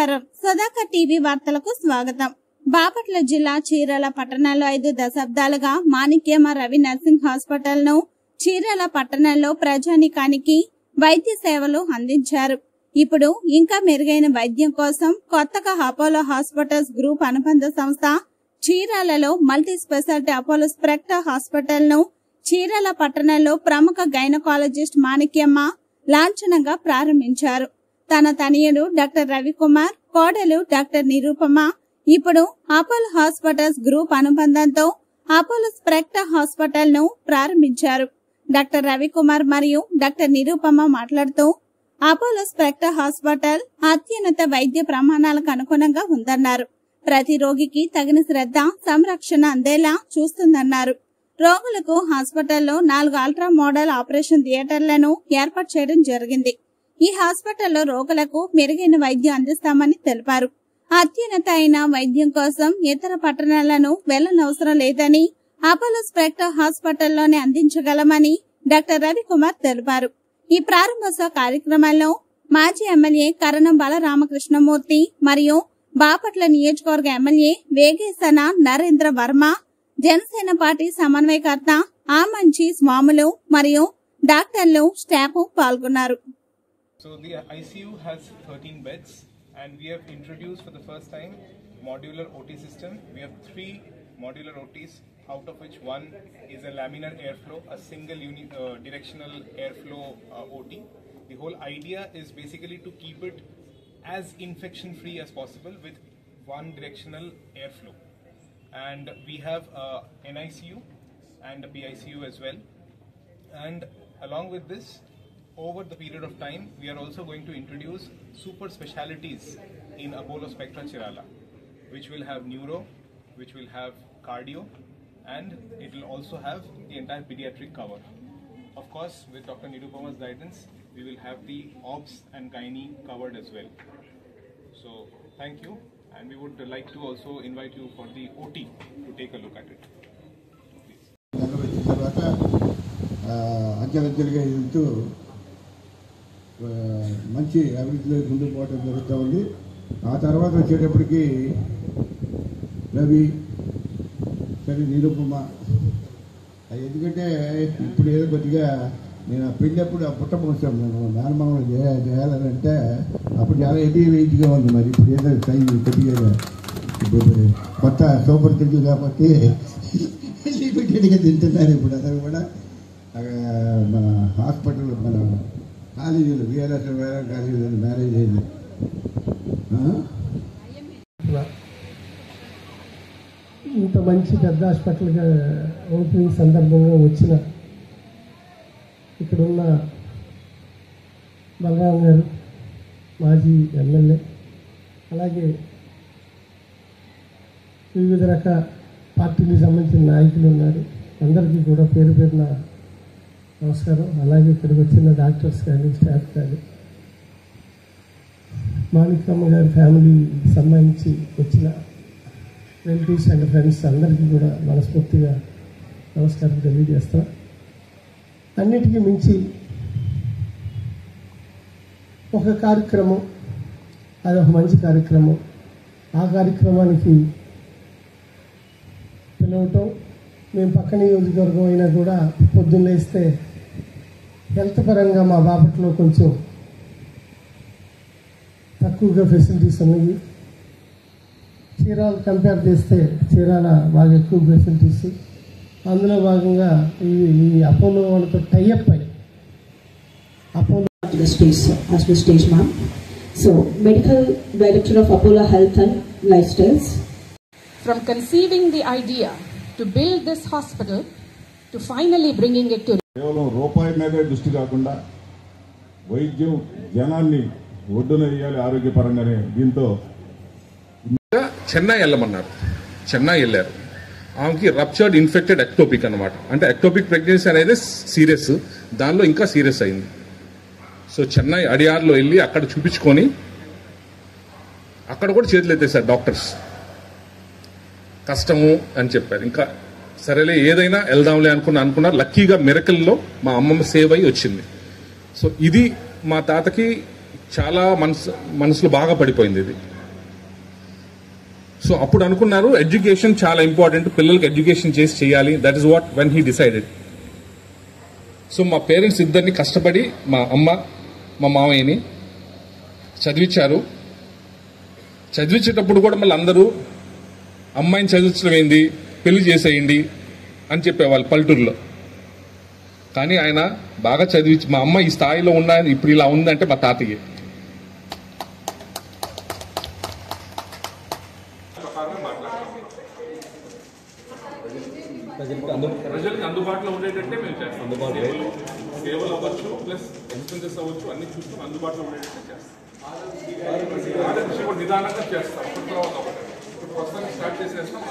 నమస్కారం. సుధాకర్ టీవీ వార్తలకు స్వాగతం. బాపట్ల జిల్లా చీరాల పట్టణంలో 5 దశాబ్దాలుగా మాణిక్యమ్మ రవి నర్సింగ్ హాస్పిటల్ ను చీరాల పట్టణంలో ప్రజానికానికి వైద్య సేవలు అందించారు. ఇప్పుడు ఇంకా మెరుగైన వైద్యం కోసం కొత్తగా అపోలో హాస్పిటల్స్ గ్రూప్ అనుబంధ సంస్థ చీరాలలో multi speciality Apollo Spectra hospital ను చీరాల పట్టణంలో ప్రముఖ గైనకాలజిస్ట్ మాణిక్యమ్మ లాంఛనంగా ప్రారంభించారు. తన తనయుడు డాక్టర్ రవికుమార్, కోడలు డాక్టర్ నిరూపమ ఇప్పుడు అపోలో హాస్పిటల్స్ గ్రూప్ అనుబంధంతో అపోలో స్ప్రెక్టా హాస్పిటల్ ను ప్రారంభించారు. డాక్టర్ రవికుమార్ మరియు డాక్టర్ నిరూపమ మాట్లాడుతూ అపోలో స్ప్రెక్టా హాస్పిటల్ అత్యున్నత వైద్య ప్రమాణాలకు అనుగుణంగా ఉందన్నారు. ప్రతి రోగికి తగిన శ్రద్ధ, సంరక్షణ అందేలా చూస్తుందన్నారు. రోగులకు హాస్పిటల్లో 4 అల్ట్రా మోడల్ ఆపరేషన్ థియేటర్లను ఏర్పాటు చేయడం జరిగింది. ఈ హాస్పిటల్లో రోగులకు మెరుగైన వైద్యం అందిస్తామని తెలిపారు. అత్యున్నత అయిన వైద్యం కోసం ఇతర పట్టణాలను వెళ్లనవసరం లేదని అపోలో స్ప్రెక్టా హాస్పిటల్లోనే అందించగలమని డాక్టర్ రవికుమార్ తెలిపారు. ఈ ప్రారంభోత్సవ కార్యక్రమంలో మాజీ ఎమ్మెల్యే కరణం బలరామకృష్ణమూర్తి మరియు బాపట్ల నియోజకవర్గ ఎమ్మెల్యే వేగేసన నరేంద్ర వర్మ, జనసేన పార్టీ సమన్వయకర్త ఆమంచి స్వాములు మరియు డాక్టర్లు స్టాఫ్ పాల్గొన్నారు. So the ICU has 13 beds and we have introduced for the first time modular OT system. We have 3 modular OTs, out of which one is a laminar airflow, a single directional airflow OT. The whole idea is basically to keep it as infection free as possible with one directional airflow. And we have an ICU and a PICU as well. And along with this, over the period of time, we are also going to introduce super specialities in Apollo Spectra Chirala, which will have neuro, which will have cardio, and it will also have the entire pediatric cover. Of course, with Dr. Nirupama's guidance, we will have the OBS and gynae covered as well. So, thank you, and we would like to also invite you for the OT to take a look at it. మంచి అభివృద్ధిలో ముందుకు పోవడం జరుగుతూ ఉంది. ఆ తర్వాత వచ్చేటప్పటికి రవి, సరే నిరూపమ, ఎందుకంటే ఇప్పుడు ఏదో కొద్దిగా నేను పెళ్ళప్పుడు ఆ పుట్ట పోసాను, నేను నార్మల్ చేయాలంటే అప్పుడు చాలా హెవీ వెయిట్గా ఉంది. మరి ఇప్పుడు ఏదో సైజ్ కొద్దిగా ఇప్పుడు కొత్త సూపర్ తిండి కాబట్టి లిమిటెడ్గా తింటున్నారు. ఇప్పుడు అతను కూడా మన హాస్పిటల్, మన కాలేజీలు, విఆర్ఎస్ కాలేజీలు మ్యారేజ్ అయింది. ఇంత మంచి పెద్ద హాస్పిటల్గా ఓపెనింగ్ సందర్భంగా వచ్చిన ఇక్కడున్న బలరాం గారు, మాజీ ఎమ్మెల్యే, అలాగే వివిధ రకాల పార్టీలకు సంబంధించిన నాయకులు ఉన్నారు. అందరికీ కూడా పేరు పేరున నమస్కారం. అలాగే ఇక్కడికి వచ్చిన డాక్టర్స్ కానీ, స్టాఫ్ కానీ, మాణిక్యమ్మ గారి ఫ్యామిలీకి సంబంధించి వచ్చిన రిలేటివ్స్ అండ్ ఫ్రెండ్స్ అందరికీ కూడా మనస్ఫూర్తిగా నమస్కారం తెలియజేస్తాం. అన్నిటికీ మించి ఒక కార్యక్రమం, అదొక మంచి కార్యక్రమం. ఆ కార్యక్రమానికి పిలవటం, మేము పక్క నియోజకవర్గం అయినా కూడా పొద్దున్నేస్తే హెల్త్ పరంగా మా బాపట్లో కొంచెం తక్కువగా ఫెసిలిటీస్ ఉన్నాయి. చీరాల కంపేర్ చేస్తే చీరాల బాగా ఎక్కువ ఫెసిలిటీస్. అందులో భాగంగా ఈ అపోలో వాళ్ళతో టైఅప్ అయ్యి Apollo stage ma'am. So medical director of Apollo Health and Lifestyles. From conceiving the idea to build this hospital to finally bringing it to కేవలం రూపాయి మీదే దృష్టి కాకుండా వైద్యం జనాన్ని ఒడ్డున వేయాలి ఆరోగ్యపరంగానే. దీంతో చెన్నై వెళ్ళమన్నారు. చెన్నై వెళ్ళారు. ఆమెకి రప్చర్డ్ ఇన్ఫెక్టెడ్ ఎక్టోపిక్ అనమాట. అంటే ఎక్టోపిక్ ప్రెగ్నెన్సీ అనేది సీరియస్, దానిలో ఇంకా సీరియస్ అయింది. సో చెన్నై అడియార్లో వెళ్ళి అక్కడ చూపించుకొని అక్కడ కూడా చేతులు ఎత్తేసారు డాక్టర్స్. కష్టము అని చెప్పారు. ఇంకా సరేలే ఏదైనా వెళ్దాంలే అనుకున్నారు. లక్కీగా మిరకల్లో మా అమ్మమ్మ సేవ్ అయ్యి వచ్చింది. సో ఇది మా తాతకి చాలా మనసులో బాగా పడిపోయింది ఇది. సో అప్పుడు అనుకున్నారు ఎడ్యుకేషన్ చాలా ఇంపార్టెంట్, పిల్లలకి ఎడ్యుకేషన్ చేసి చేయాలి. That is what when he decided. So మా పేరెంట్స్ ఇద్దరిని కష్టపడి మా అమ్మ మా మామయ్యని చదివించారు. చదివించేటప్పుడు కూడా మళ్ళీ అందరూ అమ్మాయిని చదివించడం ఏంది, పెళ్లి చేసేయండి అని చెప్పేవాళ్ళు పల్లెటూరులో. కానీ ఆయన బాగా చదివించి మా అమ్మ ఈ స్థాయిలో ఉన్న ఇప్పుడు ఇలా ఉందంటే మా తాతయ్య. ప్రజలకు అందుబాటులో ఉండేటట్టే మేము చేస్తాం. సేవలు అవ్వచ్చు, ప్లస్ ఎక్స్పెన్సెస్ అవ్వచ్చు, అన్ని చూస్తూ అందుబాటులో ఉండేటట్టే చేస్తాం. నిదానంగా చేస్తాం. ఇప్పుడు ప్రస్తుతానికి స్టార్ట్ చేసేస్తాం.